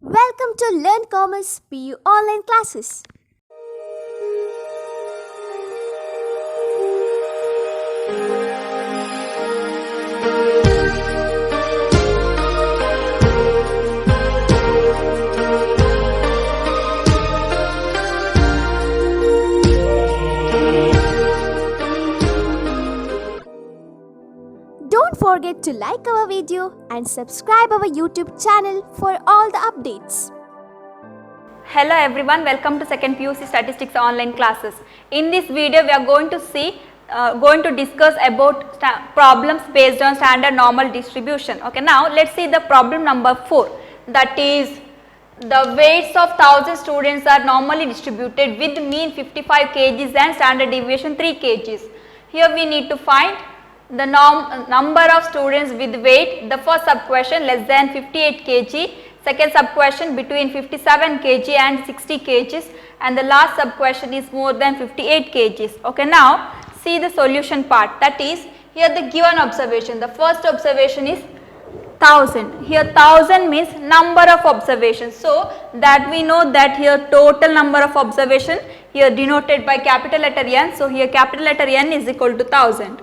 Welcome to Learn Commerce PU online classes. Don't forget to like our video and subscribe our YouTube channel for all the updates. Hello everyone, welcome to second PUC statistics online classes. In this video we are going to discuss about problems based on standard normal distribution. Okay, now let's see the problem number 4, that is the weights of 1000 students are normally distributed with mean 55 kgs and standard deviation 3 kgs. Here we need to find the number of students with weight. The first sub question less than 58 kg, second sub question between 57 kg and 60 kgs, and the last sub question is more than 58 kgs. Okay, now see the solution part, that is here the given observation. The first observation is 1000. Here 1000 means number of observations, so that we know that here total number of observation here denoted by capital letter N. So here capital letter N is equal to 1000.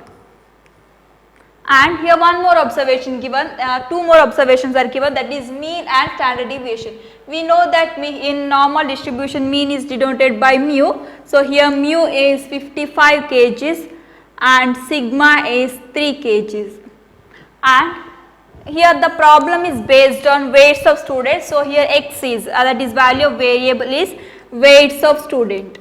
And here one more observation given, two more observations are given, that is mean and standard deviation. We know that in normal distribution mean is denoted by mu. So here mu is 55 kgs and sigma is 3 kgs. And here the problem is based on weights of students. So here x is, that is value of variable is weights of student.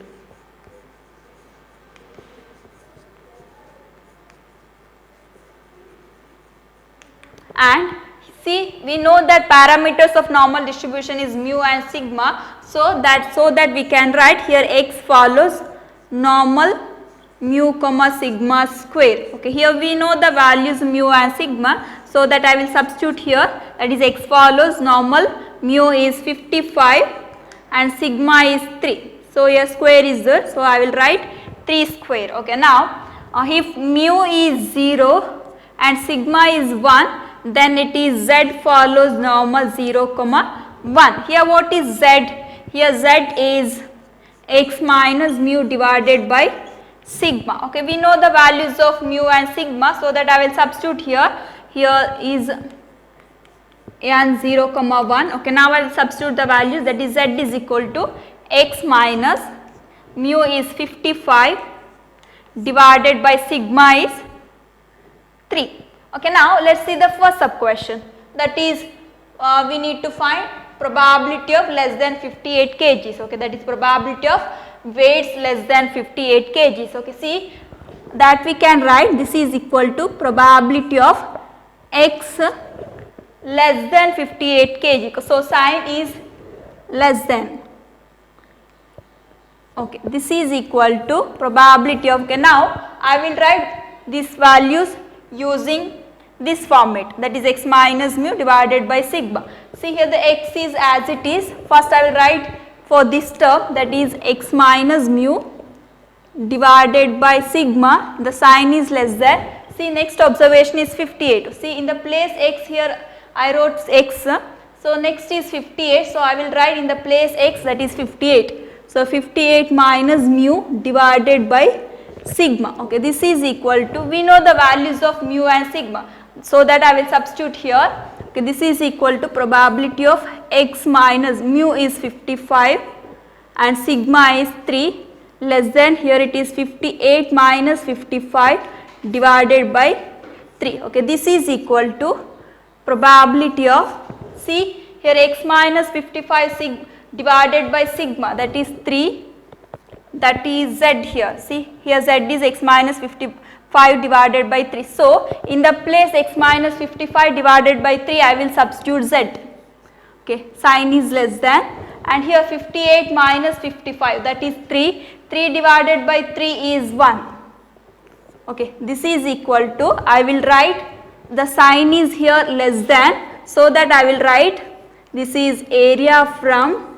And see, we know that parameters of normal distribution is mu and sigma, so that we can write here x follows normal mu comma sigma square. Okay, here we know the values mu and sigma, so that I will substitute here, that is x follows normal mu is 55 and sigma is 3. So here square is there, so I will write 3 square. Okay, now if mu is 0 and sigma is 1, then it is z follows normal 0 comma 1. Here what is z? Here z is x minus mu divided by sigma. Okay, we know the values of mu and sigma, so that I will substitute here. Here is n 0 comma 1. Okay, now I will substitute the values, that is z is equal to x minus mu is 55 divided by sigma is 3. Okay, now let us see the first sub question, that is we need to find probability of less than 58 kgs. Okay, that is probability of weights less than 58 kgs. Okay, see that we can write this is equal to probability of x less than 58 kg. So sign is less than. Okay, this is equal to probability of. Okay, now I will write these values using this format, that is x minus mu divided by sigma. See here the x is as it is. First I will write for this term, that is x minus mu divided by sigma, the sign is less than. See next observation is 58. See in the place x, here I wrote x, so next is 58, so I will write in the place x, that is 58. So 58 minus mu divided by sigma. Okay, this is equal to, we know the values of mu and sigma, so that I will substitute here. Okay, this is equal to probability of x minus mu is 55 and sigma is 3 less than, here it is 58 minus 55 divided by 3. Okay, this is equal to probability of, see here x minus 55 divided by sigma, that is 3, that is z here. See here z is x minus 55 divided by 3. So in the place x minus 55 divided by 3 I will substitute z. Okay, sign is less than, and here 58 minus 55, that is 3. 3 divided by 3 is 1. Okay, this is equal to, I will write the sign is here less than, so that I will write this is area from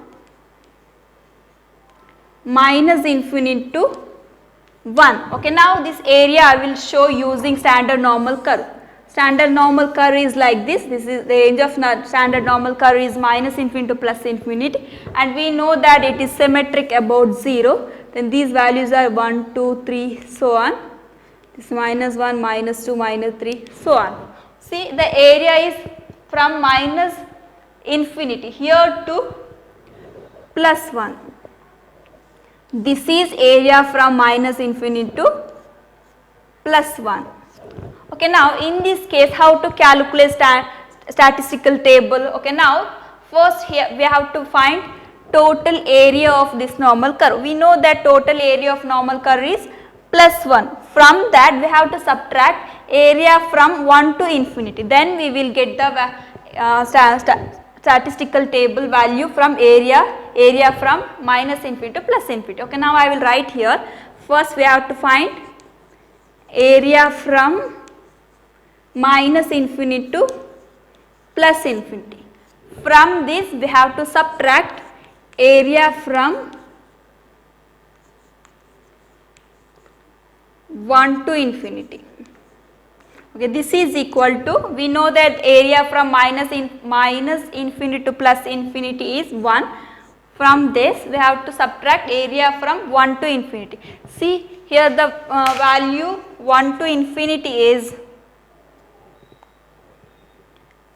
minus infinity to 1. Okay, now this area I will show using standard normal curve. standard normal curve is like this. This is the range of standard normal curve is minus infinity to plus infinity, and we know that it is symmetric about 0. Then these values are 1, 2, 3, so on. This minus 1, minus 2, minus 3, so on. See, the area is from minus infinity here to plus 1. This is area from minus infinity to plus 1. Okay, now in this case, how to calculate statistical table? Okay, now first here we have to find total area of this normal curve. We know that total area of normal curve is plus 1. From that we have to subtract area from 1 to infinity. Then we will get the statistical table value from area from minus infinity to plus infinity. Okay, now I will write here. First we have to find area from minus infinity to plus infinity. From this we have to subtract area from 1 to infinity. Okay, this is equal to, we know that area from minus infinity to plus infinity is 1. From this we have to subtract area from 1 to infinity. See here the value 1 to infinity is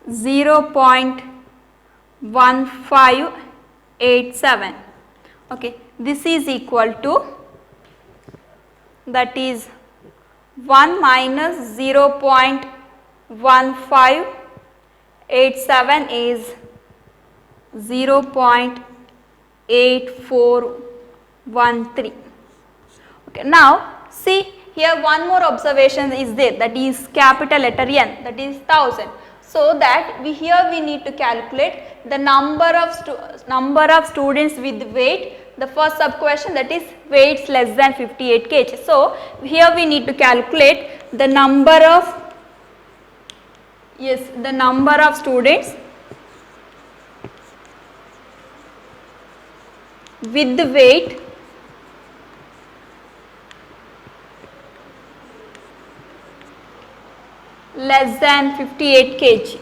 0.1587. Okay, this is equal to, that is 1 minus 0.1587 is 0.8413. Okay, now see here one more observation is there, that is capital letter N, that is 1000. So that we need to calculate the number of students with weight. The first sub question, that is weights less than 58 kg. So here we need to calculate the number of students with the weight less than 58 kg.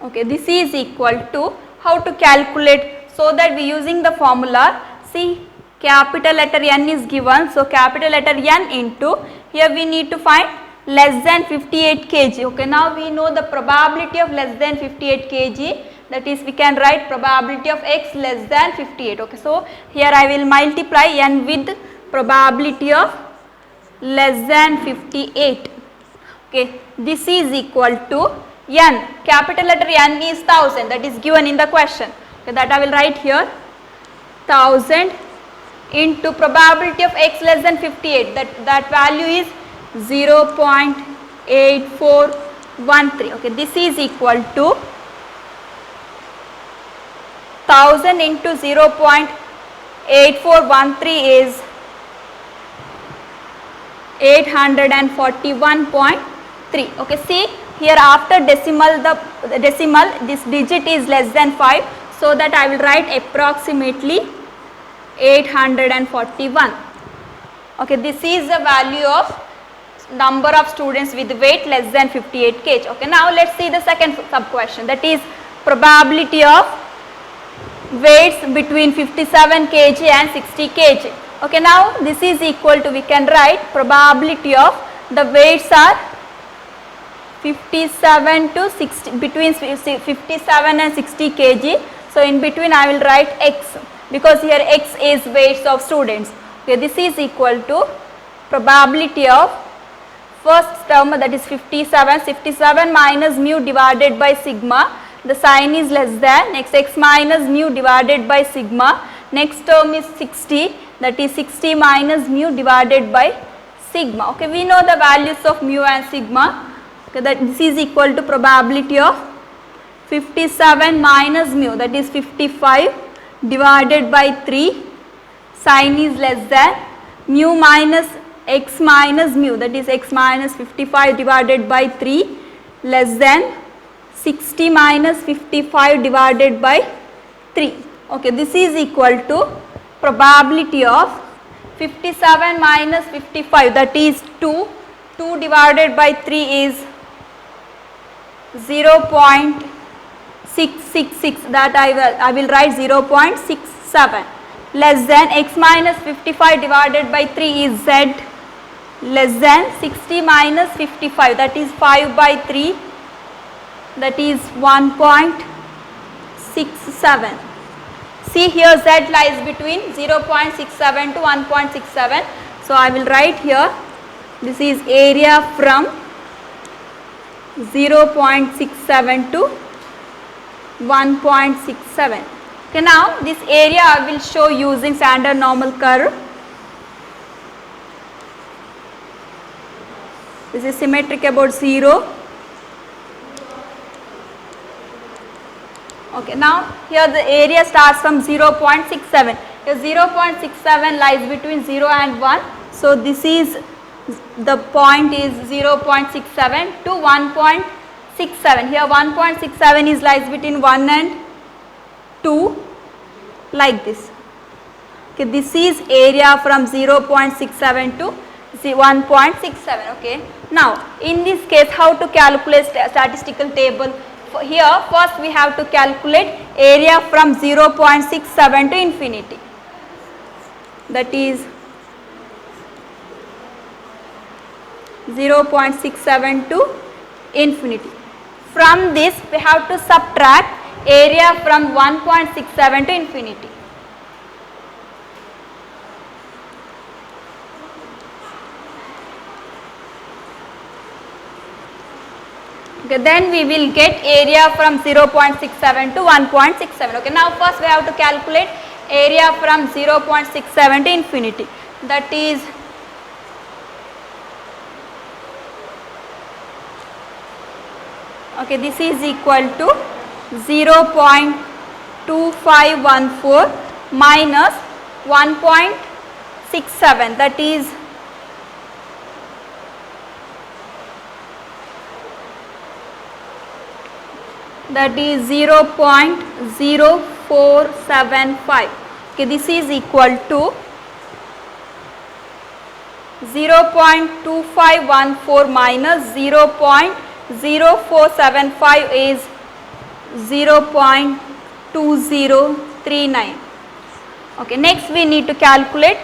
Okay, this is equal to, how to calculate, so that we using the formula. See, capital letter N is given, so capital letter N into, here we need to find less than 58 kg. Okay, now we know the probability of less than 58 kg, that is we can write probability of x less than 58. Okay, so here I will multiply N with probability of less than 58. Okay, this is equal to N, capital letter N is 1000, that is given in the question. Okay, that I will write here, 1000 into probability of x less than 58, that value is 0.8413. Okay, this is equal to 1000 into 0.8413 is 841.3. Okay, see here after decimal, the decimal, this digit is less than 5, so that I will write approximately 841. Okay, this is the value of number of students with weight less than 58 kg. Okay, now let's see the second sub question, that is probability of weights between 57 kg and 60 kg. Okay, now this is equal to, we can write probability of the weights are 57 to 60, between 57 and 60 kg. So in between I will write x, because here x is weights of students. Okay, this is equal to probability of first term, that is 57 minus mu divided by sigma, the sign is less than, next x minus mu divided by sigma, next term is 60, that is 60 minus mu divided by sigma. Okay, we know the values of mu and sigma. Okay, that this is equal to probability of 57 minus mu, that is 55 divided by 3, sign is less than, mu minus x minus mu, that is x minus 55 divided by 3 less than 60 minus 55 divided by 3. Okay, this is equal to probability of 57 minus 55, that is 2. 2 divided by 3 is 0.666, that I will write 0.67, less than x minus 55 divided by 3 is z, less than 60 minus 55, that is 5 by 3, that is 1.67. See here, z lies between 0.67 to 1.67. So I will write here, this is area from 0.67 to 1.67. Okay, now this area I will show using standard normal curve. This is symmetric about 0. Okay, now here the area starts from 0.67. Here 0.67 lies between 0 and 1. So this is, the point is 0.67 to 1.67. Here 1.67 is lies between 1 and 2, like this. Okay, this is area from 0.67 to 1.67. Okay, now in this case, how to calculate statistical table? Here first we have to calculate area from 0.67 to infinity, that is 0.67 to infinity. From this we have to subtract area from 1.67 to infinity. Okay, then we will get area from 0.67 to 1.67. Okay, now first we have to calculate area from 0.67 to infinity, that is okay, this is equal to 0.2514 minus 1.67, that is 0.0475. Okay, this is equal to 0.2514 minus 0.0475 is 0.2039. Okay, next we need to calculate.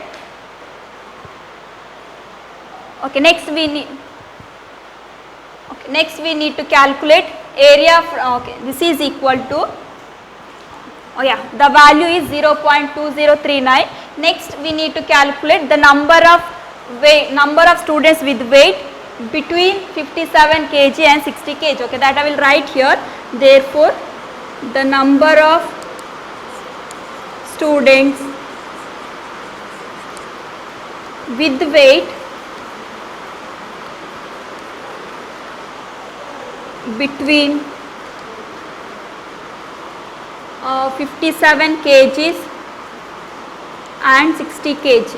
Okay, next we need to calculate area. Okay, this is equal to, oh yeah, the value is 0.2039. Next we need to calculate the number of students with weight between 57 kg and 60 kg. Okay, that I will write here. Therefore, the number of students with weight between 57 kgs and 60 kg.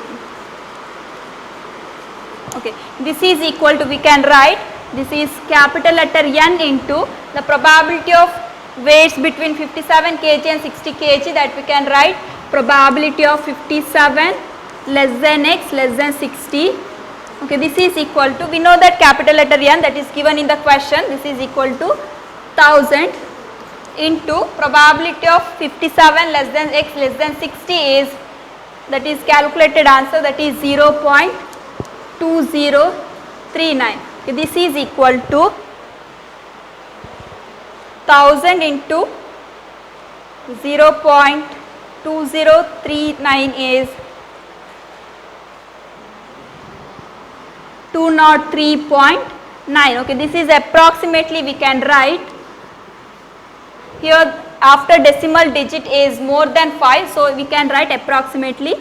Okay, this is equal to, we can write, this is capital letter N into the probability of weights between 57 kg and 60 kg, that we can write probability of 57 less than x less than 60. Okay, this is equal to, we know that capital letter N, that is given in the question, this is equal to 1000 into probability of 57 less than x less than 60 is, that is calculated answer, that is 0.2039. Okay, this is equal to 1000 into 0.2039 is 203.9. Okay, this is approximately, we can write here after decimal digit is more than 5, so we can write approximately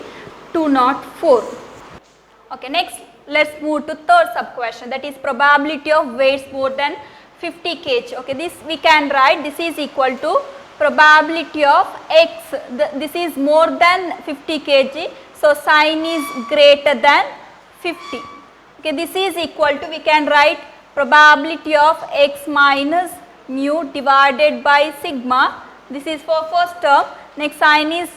204. Okay, next let's move to third sub question, that is probability of weights more than 50 kg. Okay, this we can write, this is equal to probability of x, this is more than 50 kg, so sign is greater than 50. Okay, this is equal to, we can write probability of x minus mu divided by sigma, this is for first term, next sign is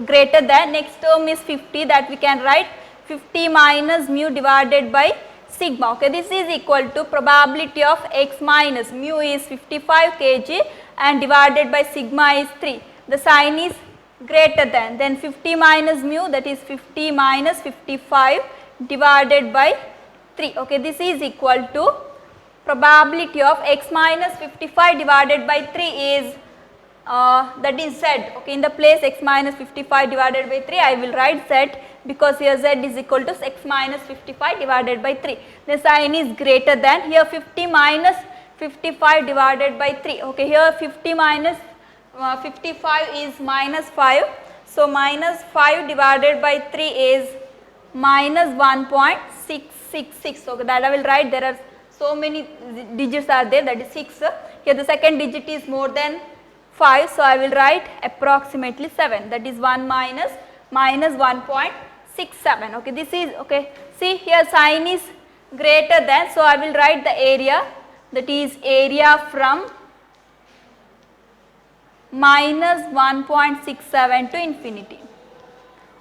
greater than, next term is 50, that we can write 50 minus mu divided by sigma. Okay, this is equal to probability of x minus mu is 55 kg and divided by sigma is 3. The sign is greater than, then 50 minus mu, that is 50 minus 55 divided by 3. Okay, this is equal to probability of x minus 55 divided by 3 is that is z. Okay, in the place x minus 55 divided by 3 I will write z, because here z is equal to x minus 55 divided by 3. The sign is greater than, here 50 minus 55 divided by 3. Okay, here 50 minus 55 is minus 5. So, minus 5 divided by 3 is minus 1.666. Okay, that I will write. There are so many digits are there, that is 6. Here the second digit is more than 5. So, I will write approximately 7, that is 1 minus 1.67. Okay, this is okay. See here sign is greater than. So, I will write the area, that is area from minus 1.67 to infinity.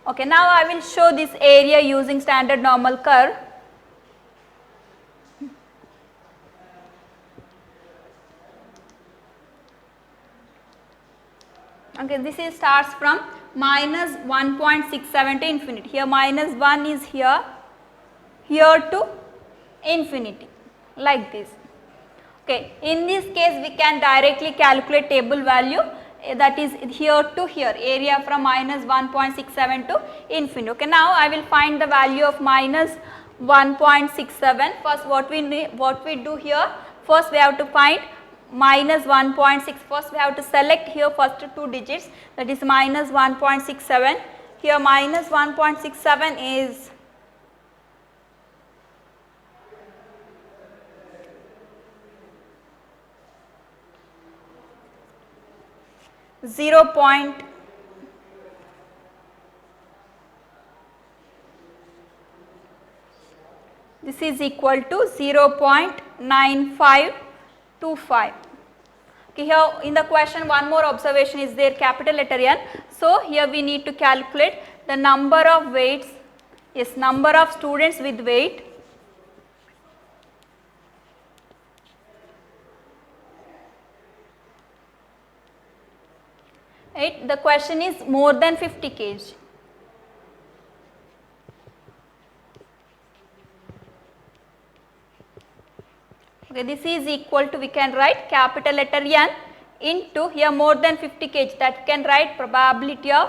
Okay, now I will show this area using standard normal curve. Okay, this is starts from minus 1.67 to infinity. Here minus 1 is here to infinity, like this. Okay, in this case we can directly calculate table value, that is here to here, area from minus 1.67 to infinity. Okay, now I will find the value of minus 1.67. First what we do here, first we have to find minus 1.6. First we have to select here first two digits, that is minus 1.67. Here minus 1.67 is 0. This is equal to 0.9525. Okay, here in the question one more observation is there, capital letter N. So, here we need to calculate the number of weights, yes, number of students with weight right. The question is more than 50 kg. Okay, this is equal to, we can write capital letter N into here more than 50 kg, that can write probability of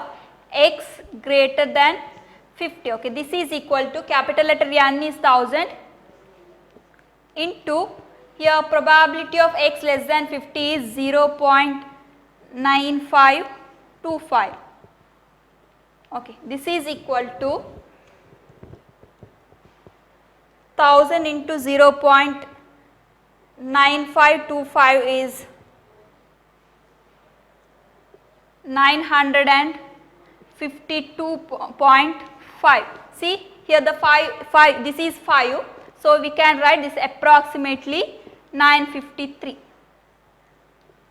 x greater than 50. Okay, this is equal to capital letter N is 1000 into here probability of x less than 50 is 0.9525. Okay, this is equal to 1000 into 0.9525 is 952.5. See here the 5, this is 5. So, we can write this approximately 953.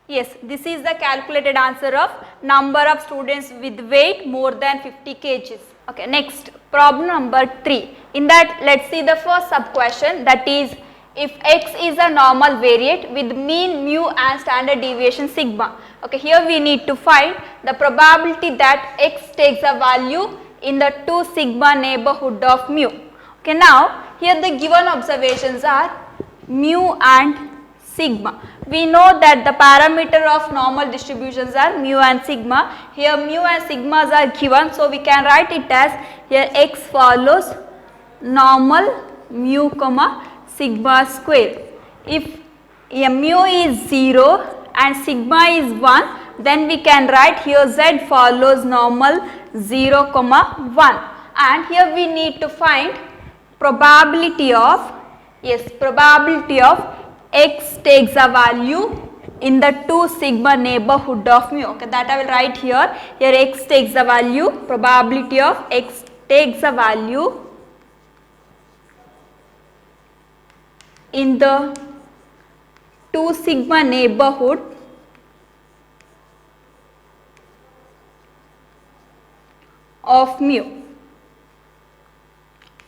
Yes, this is the calculated answer of number of students with weight more than 50 kgs. Okay, next problem number 3. In that, let us see the first sub question, that is, if x is a normal variate with mean mu and standard deviation sigma. Okay, here we need to find the probability that x takes a value in the 2 sigma neighborhood of mu. Okay, now here the given observations are mu and sigma. We know that the parameter of normal distributions are mu and sigma. Here mu and sigmas are given, so we can write it as here x follows normal mu comma sigma square. If mu is 0 and sigma is 1, then we can write here z follows normal 0 comma 1, and here we need to find probability of, yes, probability of x takes a value in the 2 sigma neighborhood of mu. Okay, that I will write here. Here x takes a value, probability of x takes a value in the 2 sigma neighborhood of mu.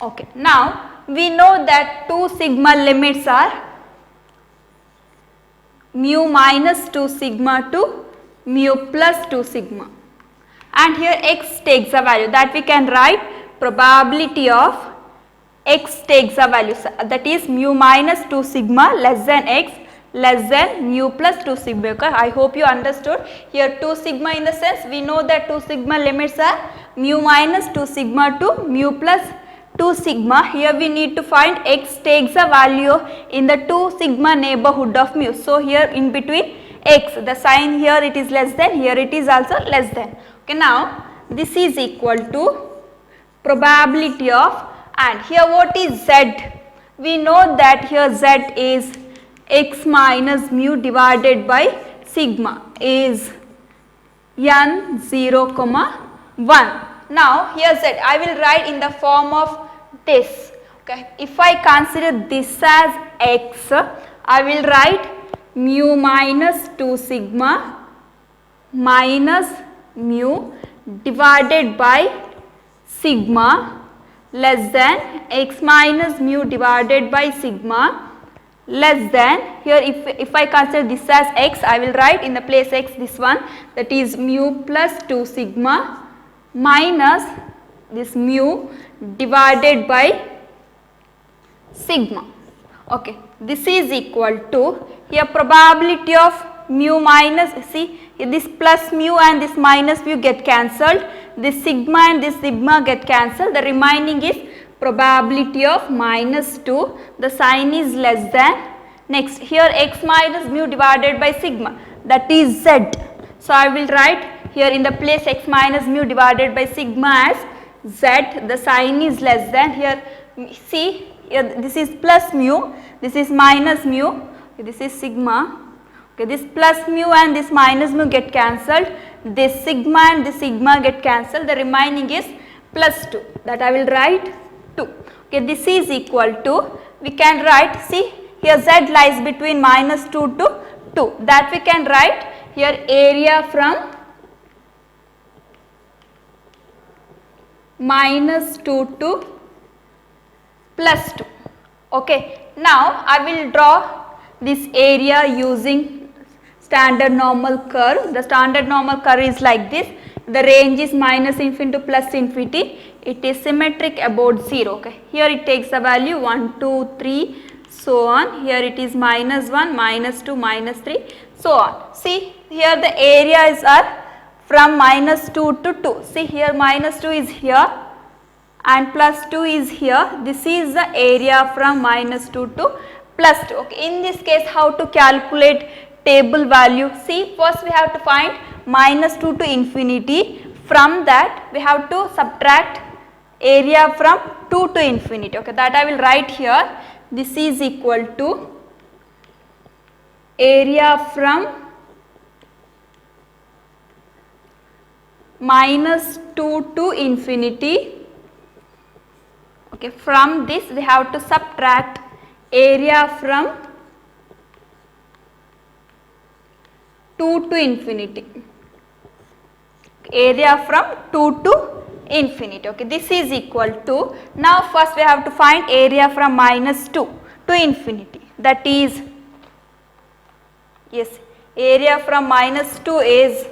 Okay, now we know that 2 sigma limits are mu minus 2 sigma to mu plus 2 sigma, and here x takes a value that we can write probability of x takes a value, that is mu minus 2 sigma less than x less than mu plus 2 sigma. Okay, I hope you understood. Here 2 sigma, in the sense we know that 2 sigma limits are mu minus 2 sigma to mu plus 2 sigma. Here we need to find x takes a value in the 2 sigma neighborhood of mu. So here in between x, the sign here it is less than, here it is also less than. Okay, now this is equal to probability of, and here what is z? We know that here z is x minus mu divided by sigma is n 0, 1. Now here z I will write in the form of this. Okay, if I consider this as x, I will write mu minus 2 sigma minus mu divided by sigma less than x minus mu divided by sigma less than, here if I consider this as x, I will write in the place x this one, that is mu plus 2 sigma minus this mu divided by sigma. Okay, this is equal to, here probability of mu minus, see this plus mu and this minus mu get cancelled, this sigma and this sigma get cancelled, the remaining is probability of minus 2, the sign is less than. Next here x minus mu divided by sigma, that is z. So I will write here in the place x minus mu divided by sigma as z, the sign is less than. Here see, here this is plus mu, this is minus mu, this is sigma. Okay, this plus mu and this minus mu get cancelled, this sigma and this sigma get cancelled, the remaining is plus 2, that I will write 2. Okay, this is equal to, we can write, see here z lies between minus 2 to 2, that we can write here area from minus 2 to plus 2. Okay, now I will draw this area using standard normal curve. The standard normal curve is like this, the range is minus infinity to plus infinity, it is symmetric about 0. Okay, here it takes a value 1, 2, 3, so on, here it is minus 1, minus 2, minus 3, so on. See here the areas are from minus 2 to 2, see here minus 2 is here and plus 2 is here, this is the area from minus 2 to plus 2. Okay, in this case how to calculate table value? See, first we have to find minus 2 to infinity, from that we have to subtract area from 2 to infinity. Okay, that I will write here, this is equal to area from minus 2 to infinity. Okay, from this we have to subtract area from 2 to infinity, area from 2 to infinity. Okay, this is equal to, now first we have to find area from minus 2 to infinity, that is, yes, area from minus 2 is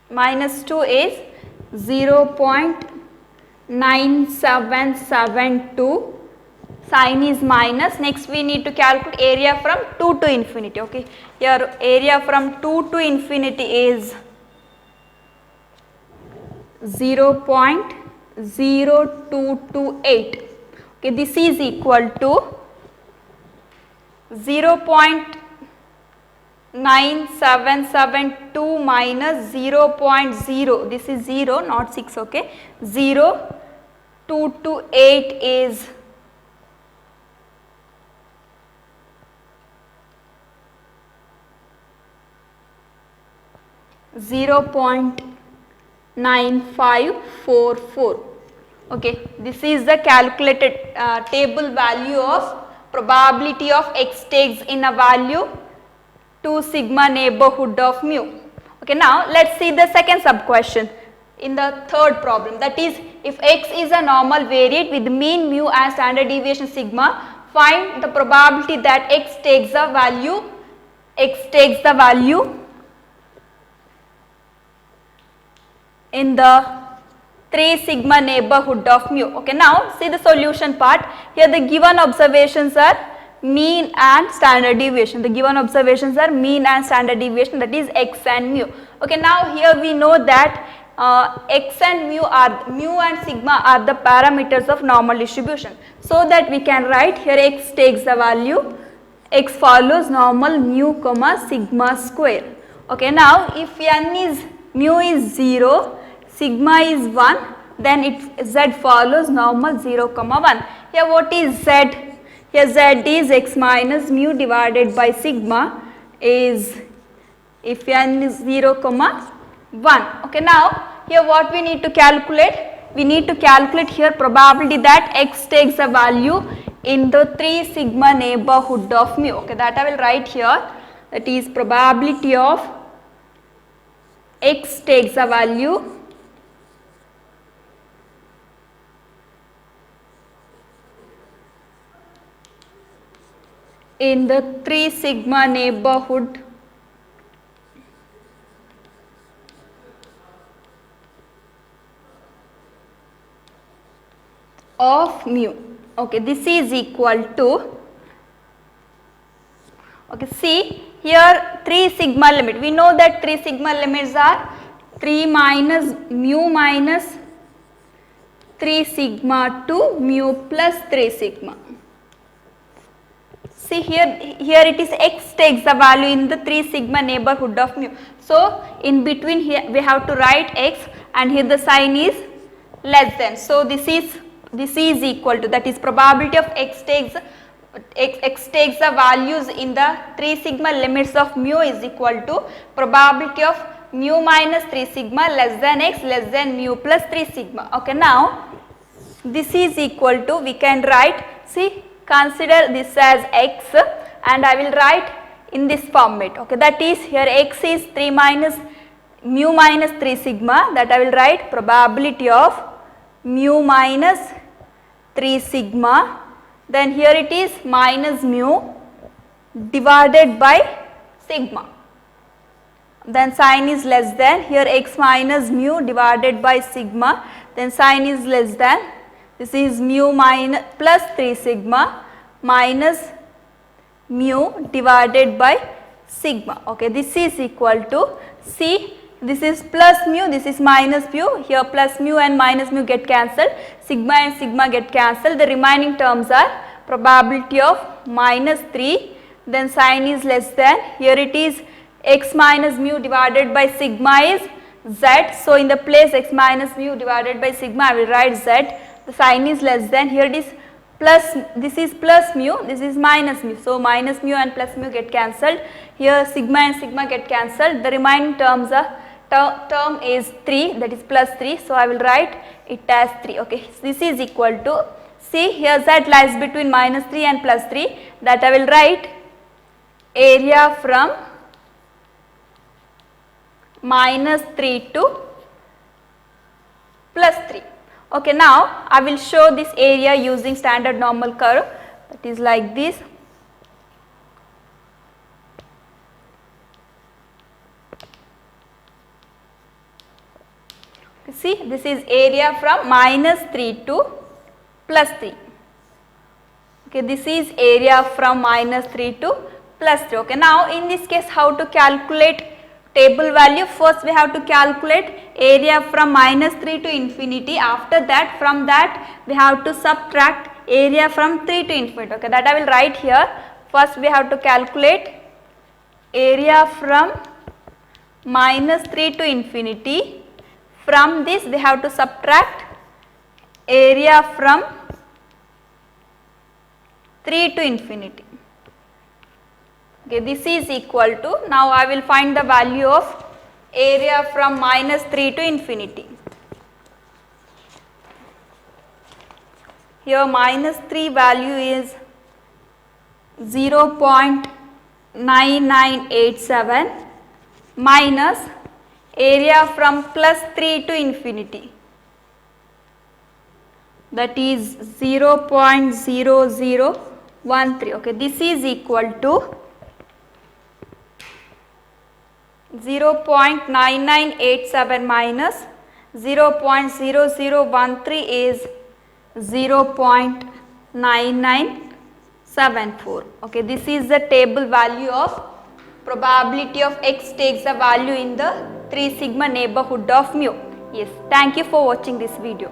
minus 2 is 0.9772, sign is minus. Next we need to calculate area from 2 to infinity. Okay, here area from 2 to infinity is 0.0228. Okay, this is equal to 0.9772 minus 0.0, this is 0 not 6. Okay, 0.228 is 0.9544. Okay, this is the calculated table value of probability of x takes in a value 2 sigma neighborhood of mu. Okay, now let's see the second sub question in the third problem, that is, if x is a normal variate with mean mu and standard deviation sigma, find the probability that x takes the value in the 3 sigma neighborhood of mu. Okay, now see the solution part. Here the given observations are mean and standard deviation. The given observations are mean and standard deviation, that is x and mu. Okay, now here we know that x and mu and sigma are the parameters of normal distribution. So that we can write here x takes the value, x follows normal mu comma sigma square. Okay, now if mu is 0, sigma is 1, then z follows normal 0 comma 1. Here what is z? Here z is x minus mu divided by sigma is if n is 0 comma 1. Okay, now here what we need to calculate? We need to calculate here probability that x takes a value in the 3 sigma neighborhood of mu. Okay, that I will write here, that is probability of x takes a value in the 3 sigma neighborhood of mu. Okay, this is equal to, okay, see here 3 sigma limit. We know that 3 sigma limits are 3 minus mu minus 3 sigma to mu plus 3 sigma. See here it is x takes the value in the 3 sigma neighborhood of mu. So in between here we have to write x, and here the sign is less than. So this is equal to, that is probability of x takes the values in the 3 sigma limits of mu is equal to probability of mu minus 3 sigma less than x less than mu plus 3 sigma. Okay, now this is equal to, we can write, see, consider this as x, and I will write in this format. Okay, that is here x is 3 minus mu minus 3 sigma, that I will write probability of mu minus 3 sigma, then here it is minus mu divided by sigma, then sign is less than, here x minus mu divided by sigma, then sign is less than, this is mu minus plus 3 sigma minus mu divided by sigma. Okay, this is equal to, see, this is plus mu, this is minus mu, here plus mu and minus mu get cancelled, sigma and sigma get cancelled, the remaining terms are probability of minus 3, then sign is less than, here it is x minus mu divided by sigma is z, so in the place x minus mu divided by sigma I will write z, the sign is less than, here it is plus, this is plus mu, this is minus mu, so minus mu and plus mu get cancelled, here sigma and sigma get cancelled, the remaining terms are term is 3, that is plus 3, so I will write it as 3. Okay, this is equal to, see here z lies between minus 3 and plus 3, that I will write area from minus 3 to plus 3. Okay, now I will show this area using standard normal curve, that is like this. See, this is area from minus 3 to plus 3. Okay, this is area from minus 3 to plus 3. Okay, now in this case how to calculate table value? First we have to calculate area from minus 3 to infinity. After that, from that we have to subtract area from 3 to infinity. Okay, that I will write here. First we have to calculate area from minus 3 to infinity. From this we have to subtract area from 3 to infinity. Okay, this is equal to, now I will find the value of area from minus 3 to infinity. Here minus 3 value is 0.9987 minus area from +3 to infinity, that is 0.0013. Okay, this is equal to 0.9987 minus 0.0013 is 0.9974. Okay, this is the table value of probability of x takes the value in the 3 sigma neighborhood of mu. Yes, thank you for watching this video.